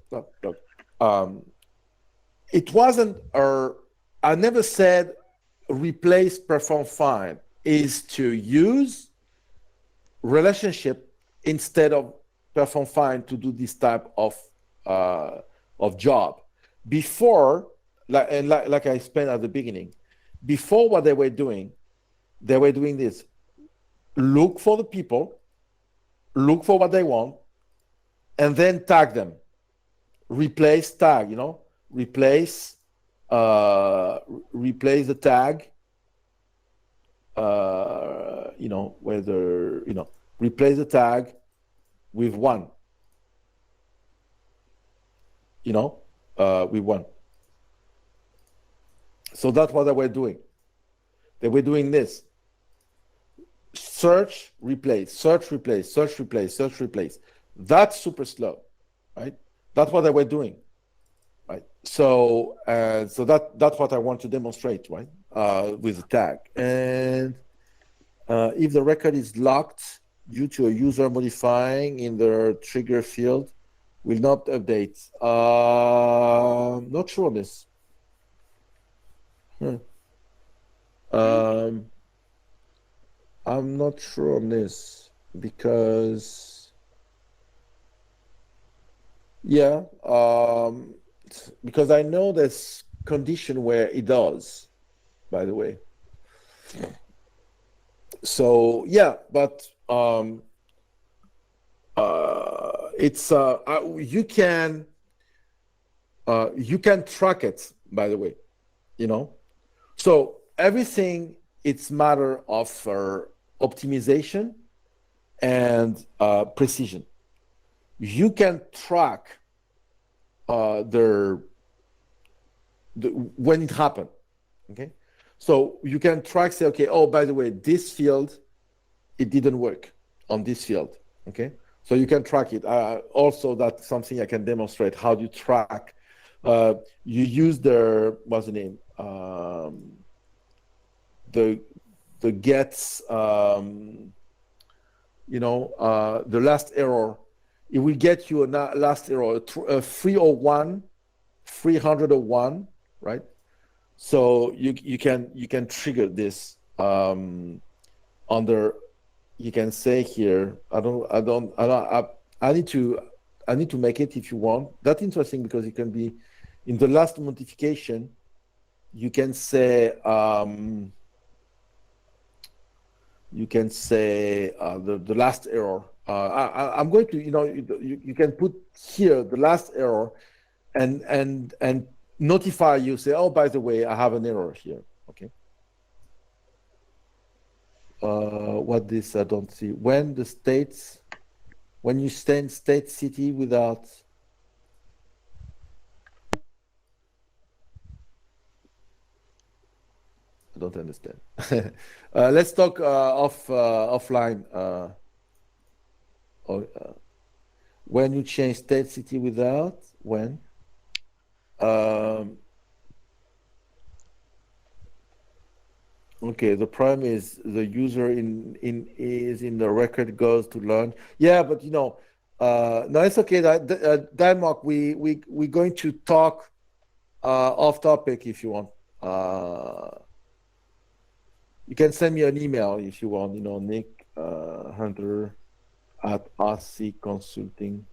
It wasn't. I never said replace perform find is to use relationship instead of perform find to do this type of job. Before, like I explained at the beginning, before what they were doing this: look for the people, look for what they want, and then tag them. Replace tag, replace the tag, replace the tag with one, with one. So that's what they were doing. They were doing this: search, replace, search, replace, search, replace, search, replace. That's super slow, right? That's what they were doing, right? So that's what I want to demonstrate, right? With the tag. And if the record is locked due to a user modifying in the trigger field, will not update. Not sure on this. I'm not sure on this because. Yeah, because I know there's condition where it does, by the way. So yeah, but it's you can track it, by the way, So everything it's matter of optimization and precision. You can track when it happened, okay? So you can track, say, okay, oh, by the way, this field, it didn't work on this field, okay? So you can track it. Also, that's something I can demonstrate. How do you track? You use what's the name? The gets, the last error. It will get you a last error, 301, right? So you can trigger this under. You can say here. I need to make it if you want. That's interesting because it can be in the last modification. You can say the last error. I'm going to, you can put here the last error and notify you, say, oh, by the way, I have an error here, okay? What this, I don't see. When you send state city without, I don't understand. Let's talk offline. When you change state city without, when? Okay, the problem is the user is in the record goes to learn. Yeah, but no, it's okay. Denmark, we're going to talk off topic if you want. You can send me an email if you want. Nick Hunter at RC Consulting.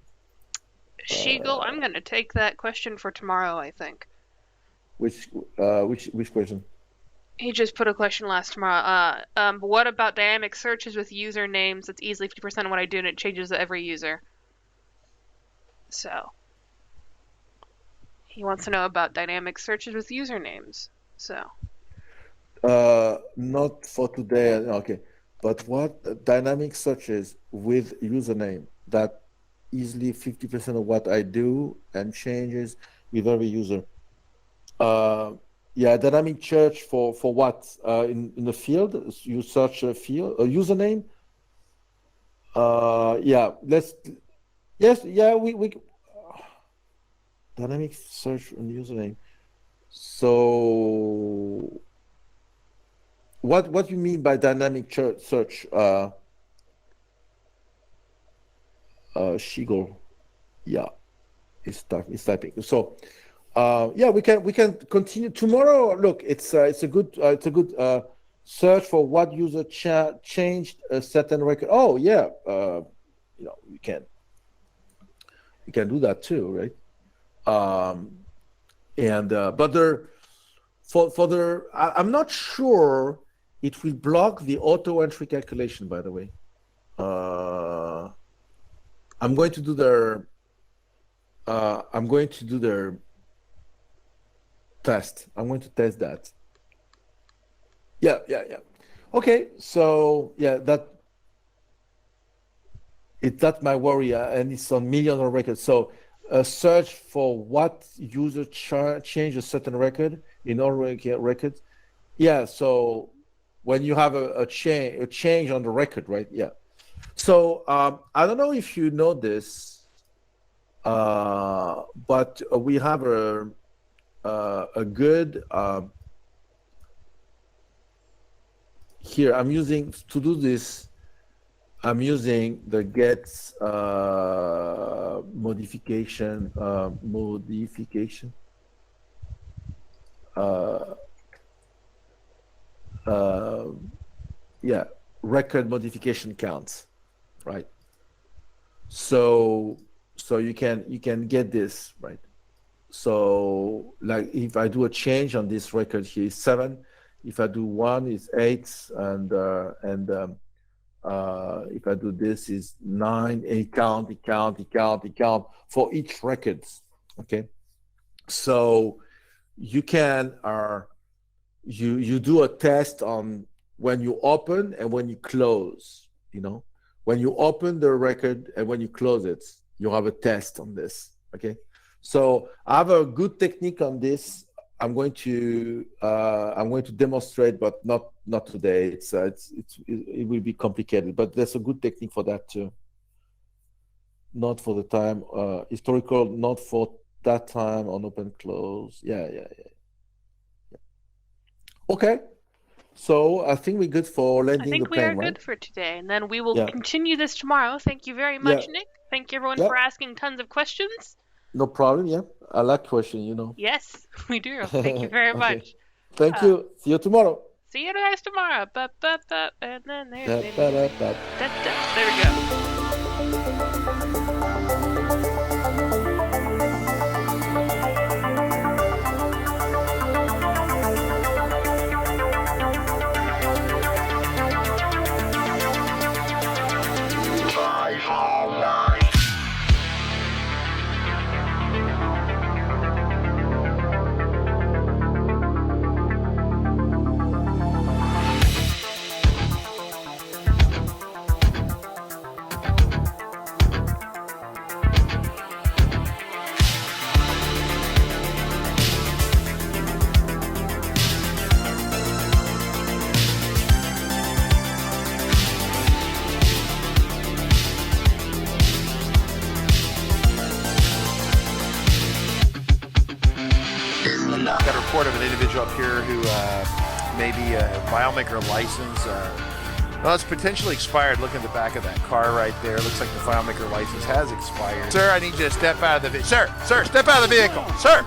Shiegel, I'm going to take that question for tomorrow, I think. Which question? He just put a question last tomorrow. But what about dynamic searches with usernames? That's easily 50% of what I do, and it changes every user. So he wants to know about dynamic searches with usernames. So. Not for today. Okay, but what dynamic searches with username? That easily 50% of what I do and changes with every user. Yeah, dynamic search for what? In the field, you search a field, a username. Yeah, yes, yeah, we dynamic search on username. So, what you mean by dynamic search? Shigol, yeah, it's typing. So, yeah, we can continue tomorrow. Look, it's a good search for what user changed a certain record. Oh yeah, you can do that too, right? And but I'm not sure it will block the auto entry calculation. By the way, I'm going to do their test. I'm going to test that. Yeah. Okay, so yeah, that's my worry, and it's on millions of records. So a search for what user change a certain record in all records. Yeah, so when you have a change on the record, right? Yeah. So I don't know if you know this, but we have a good here. I'm using to do this. I'm using the get modification. Yeah, record modification counts, right? So you can get this, right? So like if I do a change on this record here is 7, if I do 1 is 8, and if I do this is 9, it count for each record. Okay, so you can you do a test on when you open and when you close. When you open the record and when you close it, you have a test on this. Okay, so I have a good technique on this. I'm going to demonstrate, but not today. It will be complicated, but there's a good technique for that too. Not for the time historical, not for that time on open close. Yeah. Okay, so I think we're good for landing the plane, right? I think we are good for today, and then we will continue this tomorrow. Thank you very much, Nick. Thank you everyone for asking tons of questions. No problem. Yeah, I like questions. Yes, we do. Thank you very much. Thank you. See you tomorrow. See you guys tomorrow. And then there we go. Got a report of an individual up here who may be a FileMaker license. Well, it's potentially expired. Look at the back of that car right there. Looks like the FileMaker license has expired. Sir, I need you to step out of the vehicle. Sir, step out of the vehicle. Sir.